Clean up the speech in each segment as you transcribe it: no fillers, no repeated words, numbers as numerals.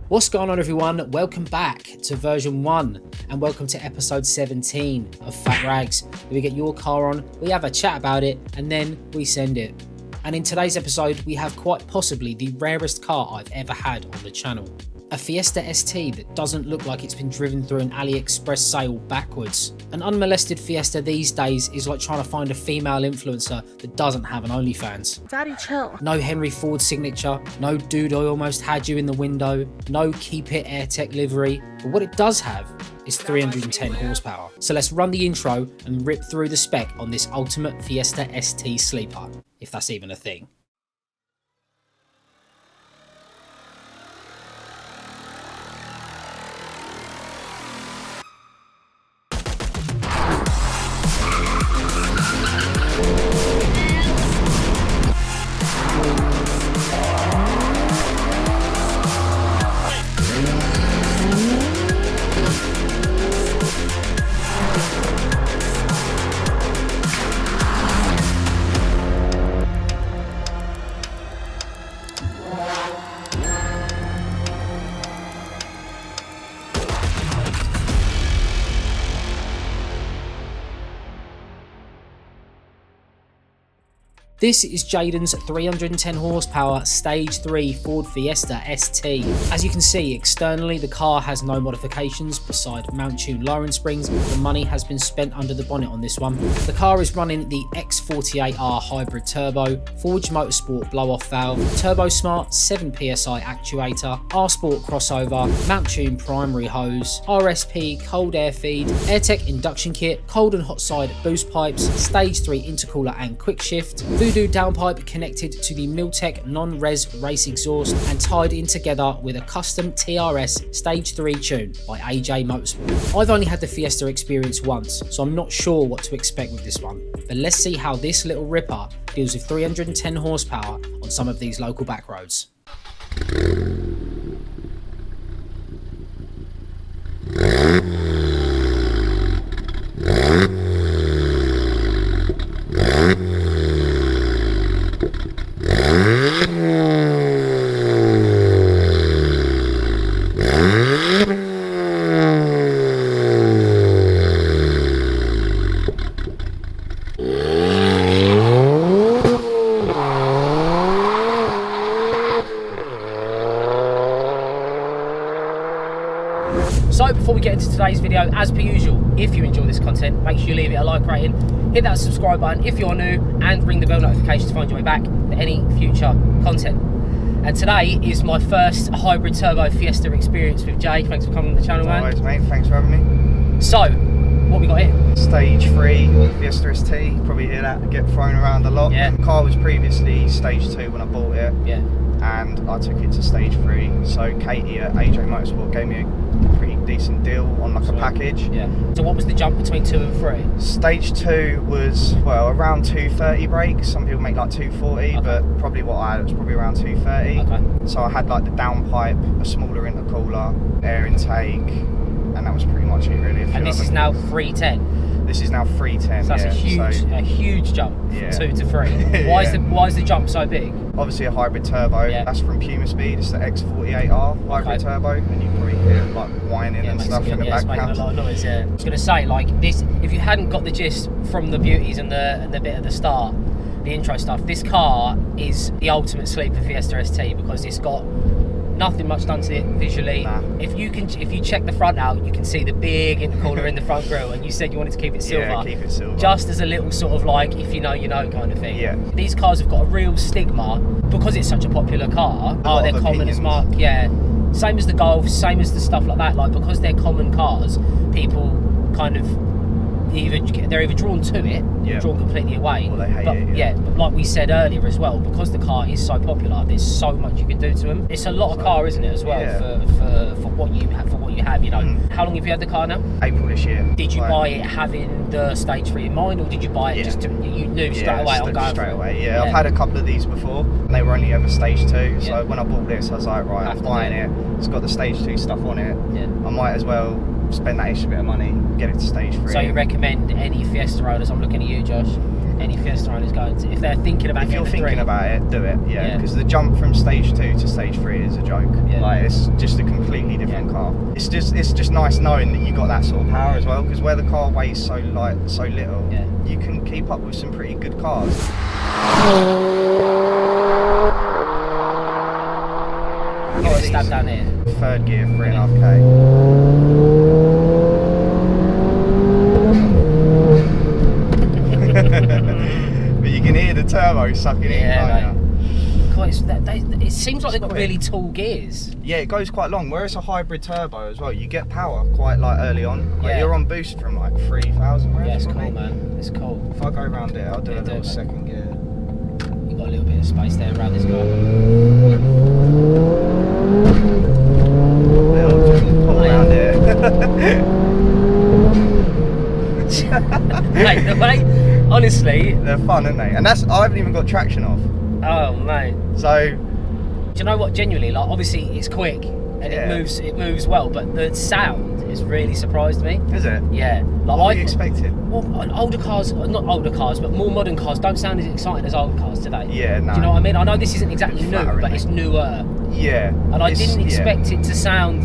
What's going on, everyone? Welcome back to version 1 and welcome to episode 17 of Phat Rags, where we get your car on, we have a chat about it, and then we send it. And in today's episode, we have quite possibly the rarest car I've ever had on the channel. A Fiesta ST that doesn't look like it's been driven through an AliExpress sale backwards. An unmolested Fiesta these days is like trying to find a female influencer that doesn't have an OnlyFans. Daddy, chill. No Henry Ford signature, no dude I almost had you in the window, no Keep It AirTech livery, but what it does have is 310 horsepower. So let's run the intro and rip through the spec on this ultimate Fiesta ST sleeper, if that's even a thing. This is Jaden's 310 horsepower Stage 3 Ford Fiesta ST. As you can see, externally the car has no modifications beside mount tune lowering springs. The money has been spent under the bonnet on this one. The car is running the X48R hybrid turbo, Forge Motorsport blow-off valve, Turbo Smart 7 PSI actuator, R-Sport crossover, mount tune primary hose, RSP cold air feed, AirTech induction kit, cold and hot side boost pipes, Stage 3 intercooler and quick shift, Voodoo downpipe connected to the Miltech non-res race exhaust and tied in together with a custom TRS Stage 3 tune by AJ Motorsport. I've only had the Fiesta experience once, so I'm not sure what to expect with this one, but let's see how this little ripper deals with 310 horsepower on some of these local back roads. So before we get into today's video, as per usual, if you enjoy this content, make sure you leave it a like rating, hit that subscribe button if you're new, and ring the bell notification to find your way back to any future content. And today is my first hybrid turbo Fiesta experience with Jay. Thanks for coming on the channel, man. Always, mate. Thanks for having me. So, what we got here? Stage 3 Fiesta ST. Probably hear that get thrown around a lot. Yeah. The car was previously Stage 2 when I bought it. Yeah. And I took it to Stage 3. So Katie at AJ Motorsport gave me a pretty decent deal on like a package. Yeah. So what was the jump between 2 and 3? Stage 2 was, well, around 230 brakes. Some people make like 240, Okay. but probably what I had was probably around 230. Okay. So I had like the downpipe, a smaller intercooler, air intake, and that was pretty much it really. And this is now 310. This is now 310. So that's yeah, a huge jump Yeah. from 2 to 3. Why is the jump so big? Obviously a hybrid turbo. Yeah. That's from Puma Speed. It's the X48R hybrid turbo, and you probably hear like whining and stuff in the It's making background. a lot of noise. Yeah. I was gonna say, like this, if you hadn't got the gist from the beauties and the bit at the start, the intro stuff, this car is the ultimate sleeper Fiesta ST because it's got nothing much done to it visually. Nah. If you check the front out, you can see the big intercooler in the front grille, and you said you wanted to keep it silver. Yeah, keep it silver. Just as a little sort of like, if you know, you know kind of thing. Yeah. These cars have got a real stigma because it's such a popular car. lot They're of common as opinions. much. Yeah. Same as the Golf, same as the stuff like that. Like, because they're common cars, people kind of they're either drawn to it, Yeah. or drawn completely away. Or they hate but, it, yeah. But like we said earlier as well, because the car is so popular, there's so much you can do to them. It's a lot of car, isn't it, as well, Yeah. for what you have, you know. How long have you had the car now? April this year. Did you Like, buy it having the Stage 3 in mind, or did you buy it Yeah. just to, you knew straight Yeah, away I'm going straight for it? away. Yeah, I've had a couple of these before, and they were only ever Stage 2. So Yeah. when I bought this, I was like, right, Have I'm to buying do it. it. It's got the Stage 2 stuff on it. Yeah. I might as well spend that extra bit of money, get it to Stage 3. So you recommend any Fiesta owners, I'm looking at you, Josh, any Fiesta owners going to, if they're thinking about If you're getting a thinking three, about it, do it. Yeah, Yeah. because the jump from Stage 2 to Stage 3 is a joke. Yeah. Like, it's just a completely different car. It's just nice knowing that you got that sort of power as well, because where the car weighs so light, so little, you can keep up with some pretty good cars. Give it a stab down here. Third gear, 3.5k. But you can hear the turbo sucking in, can't you? God, it seems like they've got really tall gears. Yeah, it goes quite long. Where it's a hybrid turbo as well, you get power quite like early on. Like, you're on boost from like 3,000 revs. Yeah, it's cool, man. It's cool. If I go around there, I'll do a little second gear. You got a little bit of space there around this guy. I'll just pull around here. Mate, the way, honestly, they're fun, aren't they? And I haven't even got traction off. Oh mate. So, do you know what? Genuinely, like, obviously it's quick and it moves well, but the sound has really surprised me. Is it? Yeah. Like, what you expected? Well, older cars, not older cars, but more modern cars don't sound as exciting as old cars today. Yeah, no. Do you know what I mean? I know this isn't exactly new, but it's newer. Yeah. And I didn't expect it to sound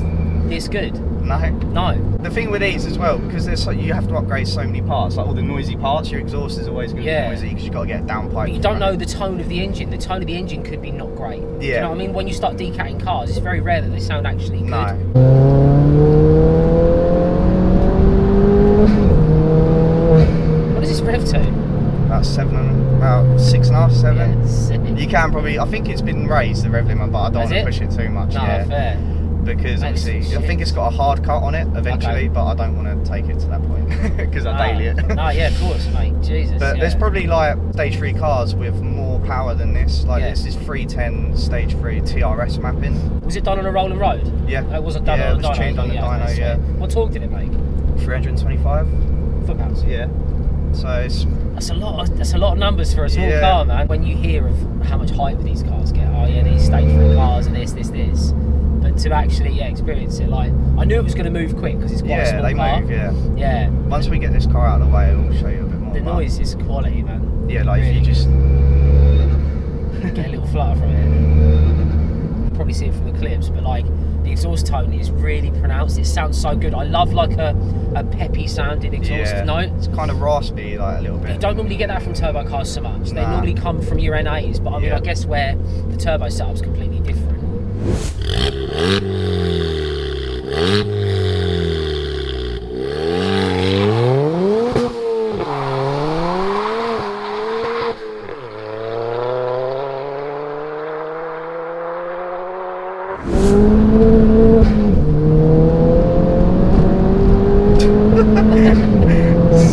this good. No. No. The thing with these as well, because you have to upgrade so many parts, like all the noisy parts, your exhaust is always going to be noisy because you've got to get a downpipe. But you don't know the tone of the engine. The tone of the engine could be not great. Yeah. Do you know what I mean? When you start decatting cars, it's very rare that they sound actually good. No. What is this rev to? About 6.5, 7. Yeah, 7. You can probably, I think it's been raised, the rev limit, but I don't want to push it too much. No, fair. Because obviously, I think it's got a hard cut on it eventually, but I don't want to take it to that point because I daily it. No, yeah, of course, mate. Jesus. But there's probably like stage 3 cars with more power than this. Like this is 310 stage 3 TRS mapping. Was it done on a rolling road? Yeah. It wasn't done on a dyno. It was tuned on the dyno, yeah. What torque did it make? 325 foot-pounds. Yeah. So that's a lot of numbers for a small car, man. When you hear of how much hype these cars get, these stage 3 cars and this. But to actually experience it, like, I knew it was going to move quick because it's quite a small car. Move, yeah. Once we get this car out of the way, it will show you a bit more. The noise is quality, man. Yeah, like really, if you just get a little flutter from it. You probably see it from the clips, but like the exhaust tone is really pronounced. It sounds so good. I love like a peppy sounding exhaust note. It's kind of raspy, like a little bit. You don't normally get that from turbo cars so much. They normally come from your N8s, but I mean, I guess where the turbo setup's completely different.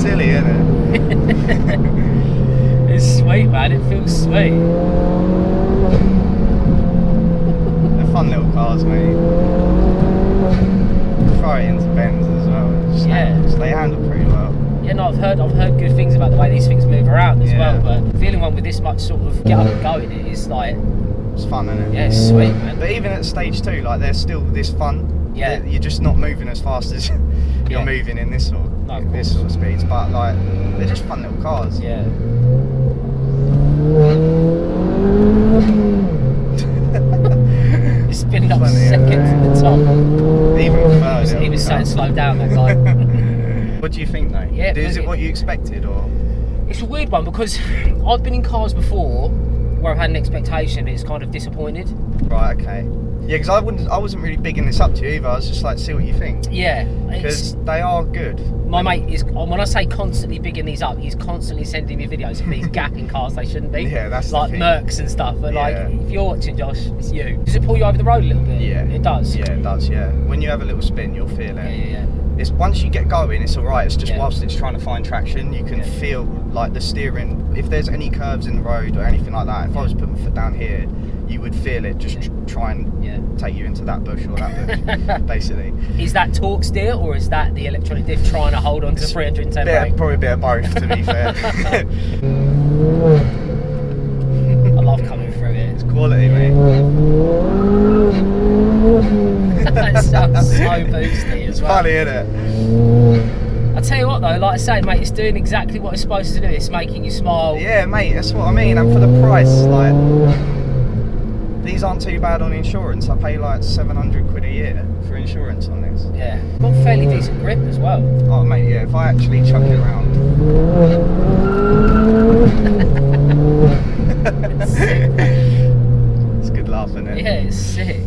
Silly, isn't it? It's sweet, man. It feels sweet. They're fun little cars, mate. Throw it into Benz as well. They handle pretty well. Yeah, no, I've heard good things about the way these things move around as well. But feeling one with this much sort of get up and go in it is like, it's fun, isn't it? Yeah, it's sweet, man. But even at stage 2, like, they're still this fun. Yeah. You're just not moving as fast as you're moving in this sort of speeds. But like, they're just fun little cars. Yeah. It's spinning up seconds at the top. Even further. He was saying slow down, that guy. What do you think though? Yeah. Is it what you expected or? It's a weird one because I've been in cars before where I've had an expectation and it's kind of disappointed. Right, okay. Yeah, because I wasn't really bigging this up to you either. I was just like, see what you think. Yeah. Because they are good. My mate is, when I say constantly bigging these up, he's constantly sending me videos of these gapping cars they shouldn't be. Yeah, that's like the thing. Mercs and stuff. But like, if you're watching, Josh, it's you. Does it pull you over the road a little bit? Yeah. It does? Yeah, it does, yeah. When you have a little spin, you'll feel it. Yeah. It's once you get going, it's alright. It's just whilst it's trying to find traction, you can feel like the steering. If there's any curves in the road or anything like that, if I was to put my foot down here, you would feel it just try and take you into that bush or that bush, basically. Is that torque steer or is that the electronic diff trying to hold on to 310 brake? Probably a bit of both, to be fair. I love coming through it. It's quality, mate. That sounds so boosty as well. Funny, isn't it? I tell you what though, like I say, mate, it's doing exactly what it's supposed to do. It's making you smile. Yeah, mate, that's what I mean. And for the price, like, These aren't too bad on insurance. I pay like 700 quid a year for insurance on this. Yeah. Got fairly decent grip as well. Oh mate, yeah, if I actually chuck it around. It's sick. It's good laugh, isn't it? Yeah, it's sick.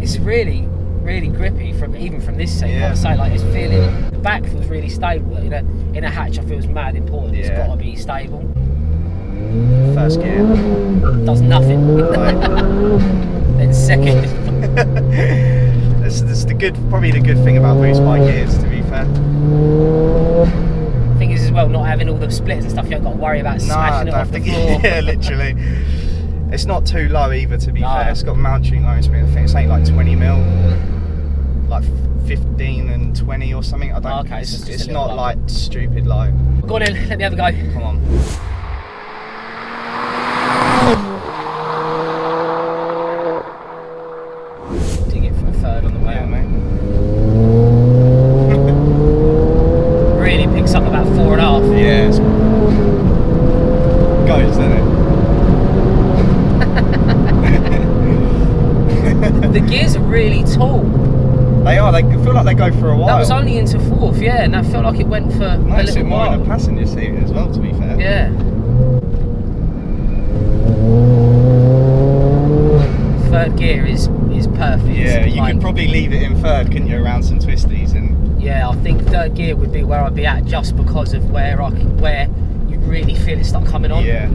It's really, really grippy even from this seat. Yeah. Like I say, like it's feeling, the back feels really stable. You know, in a hatch I feel it's mad important. It's Yeah. got to be stable. First gear. Does nothing. Then second. That's probably the good thing about boost bike gears, to be fair. Thing is as well, not having all the splits and stuff, you haven't got to worry about smashing it off the floor. Yeah, literally. It's not too low either, to be No. fair. It's got mount tune lowering springs. I think it's ain't like 20 mil, like 15 and 20 or something. I don't. Okay, so it's not like stupid low. Go on then, let me have a go. Come on. Dig it for a third on the way Yeah, out. mate. Really picks up about 4.5. Yeah, it's goes, doesn't it? The gears are really tall. They are. They feel like they go for a while. That was only into fourth, yeah, and that felt like it went for No, a it's little more while. in a passenger seat as well, to be fair. Yeah. Third gear is perfect. Yeah, you Like, could probably leave it in third, couldn't you, around some twisties and. Yeah, I think third gear would be where I'd be at, just because of where you really feel it start coming on. Yeah.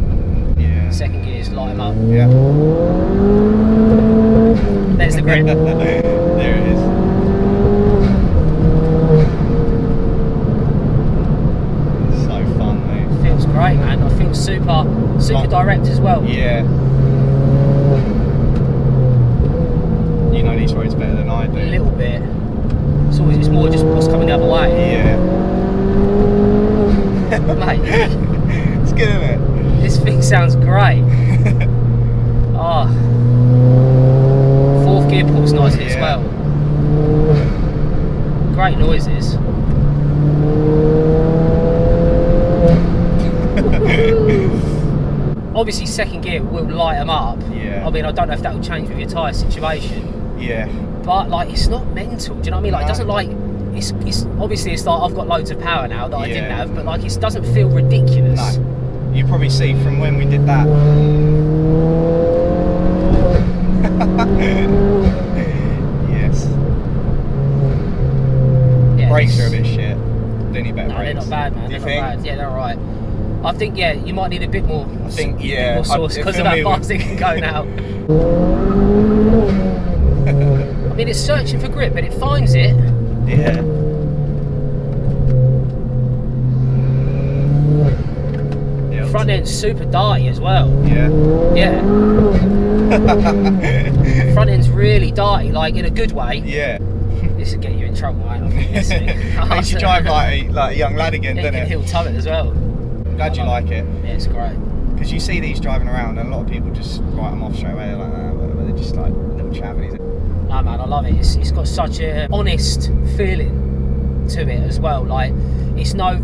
Yeah. Second gear is light 'em up. Yeah. There's the grip. There it is. So fun, mate. Feels great, man. I feel super direct as well. Yeah. You know these roads better than I do. A little bit. It's more just what's coming the other way. Yeah. Mate, It's good, isn't it? this thing sounds great. Oh. Fourth gear pulls nicely as Yeah. well. Great noises. Obviously second gear will light them up. Yeah. I mean, I don't know if that will change with your tyre situation, Yeah. but like it's not mental. Do you know what I mean? Like it No. doesn't like it's obviously it's like I've got loads of power now that I didn't Yeah. have, but like it doesn't feel ridiculous. No. You probably see from when we did that. Yes. Yeah, Brakes it's- are a bit shit. They need better No, brakes. they're not bad, man. Do They're you not think? bad. Yeah, they're alright. I think you might need a bit more. I think, bit yeah. more sauce If because for of how me, fast it can go now. I mean, it's searching for grip, but it finds it. Yeah. Yeah. Front end's super darty as well. Yeah. Yeah, front end's really darty, like in a good way. Yeah. This will get you in trouble, mate. I think this thing. Makes you drive like a young lad again, It doesn't can it? heel tub it as well. Glad you like it. Yeah, it's great. Because you see these driving around and a lot of people just write them off straight away like that, but they're just like little chavvies. No, man, I love it. It's got such a honest feeling to it as well. Like it's no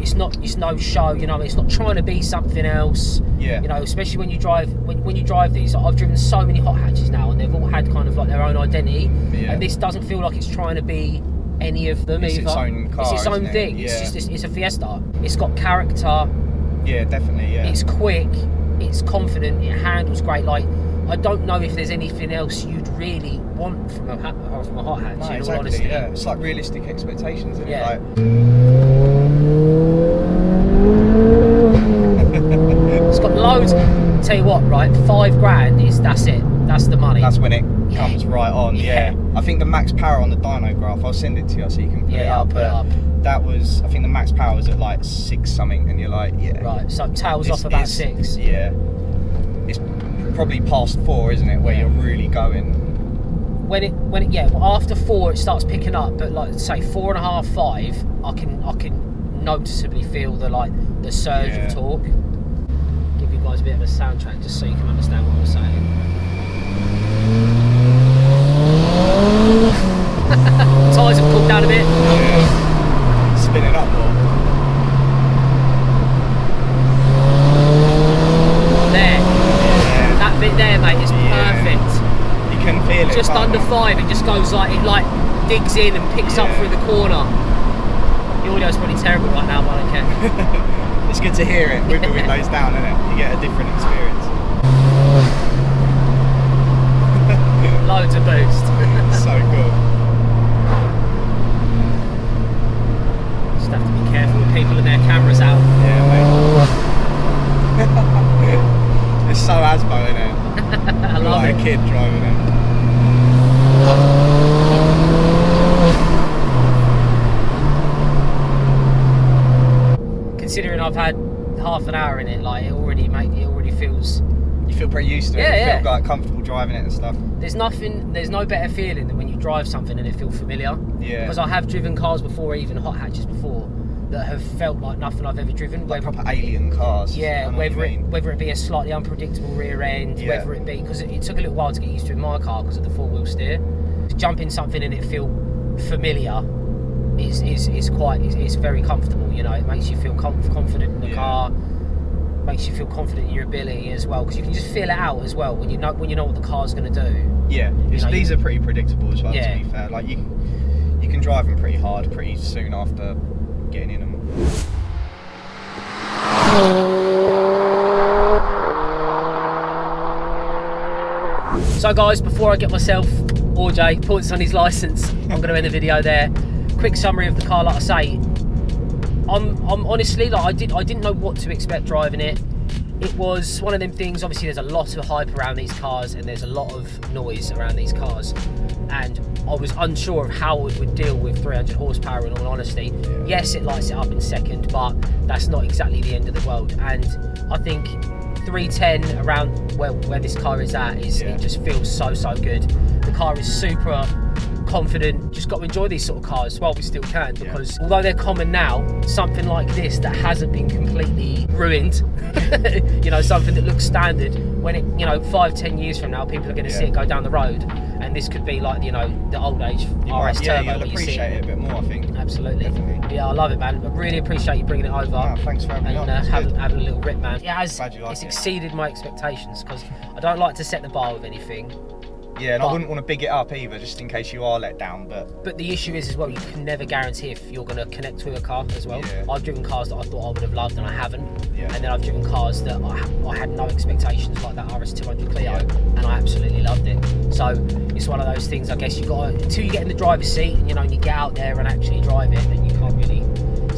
show. You know, it's not trying to be something else. Yeah. You know, especially when you drive when you drive these. Like, I've driven so many hot hatches now, and they've all had kind of like their own identity. Yeah. And this doesn't feel like it's trying to be any of them It's either. its own car, It's its own isn't it? thing. Yeah. It's a Fiesta. It's got character. Yeah, definitely, yeah. It's quick. It's confident. It handles great. Like I don't know if there's anything else you'd really want from a hot hatch. No, In all exactly, honesty. yeah. It's like realistic expectations, isn't Yeah. it? It's got loads. Tell you what, right? $5,000 that's it. That's the money. That's when it comes right on, Yeah. I think the max power on the dyno graph, I'll send it to you so you can put it Yeah, up. I'll put it up. That was, I think the max power was at like 6 something, and you're like, yeah. Right. So tails off about 6. Yeah. It's probably past 4, isn't it? Where Yeah. you're really going. When it well, after 4 it starts picking up, but like say 4.5, 5, I can noticeably feel the surge Yeah. of torque. Give you guys a bit of a soundtrack just so you can understand what I'm saying. Tyres have cooled down a bit. Yeah. Spinning up more. There. Yeah. That bit there, mate, is Yeah. perfect. under 5, it just goes like, it like digs in and picks up through the corner. The audio's probably terrible right now, but I don't care. It's good to hear it with the windows down, isn't it? You get a different experience. Loads of boost. So cool. Just have to be careful with people and their cameras out. Yeah, mate. It's so Asbo, isn't it? I love like it. a kid driving it. Considering I've had half an hour in it, like it already feels. You feel pretty used to it. Yeah, you feel like comfortable driving it and stuff. There's no better feeling than when you drive something and it feels familiar. Yeah. Because I have driven cars before, even hot hatches before, that have felt like nothing I've ever driven. Like proper alien cars. Yeah, whether it be a slightly unpredictable rear end, whether it be, because it took a little while to get used to in my car because of the 4-wheel steer. To jump in something and it feel familiar is very comfortable. You know, it makes you feel confident in the car. Makes you feel confident in your ability as well, because you can just feel it out as well when you know what the car's going to do. Yeah, these are pretty predictable as well. Yeah. To be fair, like you can drive them pretty hard pretty soon after getting in them. So guys, before I get myself or Jay points on his license, I'm going to end the video there. Quick summary of the car, like I say. I'm honestly, like I didn't know what to expect driving it. It was one of them things, obviously there's a lot of hype around these cars and there's a lot of noise around these cars, and I was unsure of how it would deal with 300 horsepower in all honesty. Yes, it lights it up in second, but that's not exactly the end of the world, and I think 310 around where this car is at it just feels so good. The car is super confident. Just got to enjoy these sort of cars while we still can, because although they're common now, something like this that hasn't been completely ruined, you know, something that looks standard, when it, you know, 5-10 years from now, people are going to see it go down the road, and this could be like, you know, the old age RS Turbo. You'll appreciate it a bit more, I think. Absolutely. Definitely. Yeah, I love it, man. I really appreciate you bringing it over. No, thanks for having me on. Having a little rip, man. It's it. exceeded my expectations, because I don't like to set the bar with anything. Yeah, and I wouldn't want to big it up either, just in case you are let down. But the issue is as well, you can never guarantee if you're going to connect with a car as well. Yeah. I've driven cars that I thought I would have loved and I haven't. Yeah. And then I've driven cars that I had no expectations, like that RS200 Clio, and I absolutely loved it. So it's one of those things, I guess you got to, until you get in the driver's seat and, you know, you get out there and actually drive it, then you can't really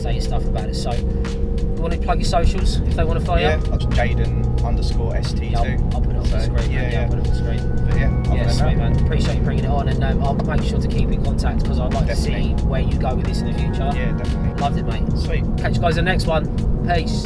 say your stuff about it. So you want to plug your socials if they want to follow you? Yeah, that's Jaden_ST2. Yeah, I'll put it on the screen. Yeah, I'll put it on the screen. But Yeah, sweet, man. Appreciate you bringing it on, and I'll make sure to keep in contact, because I'd like to see where you go with this in the future. Yeah, definitely. Loved it, mate. Sweet. Catch you guys in the next one. Peace.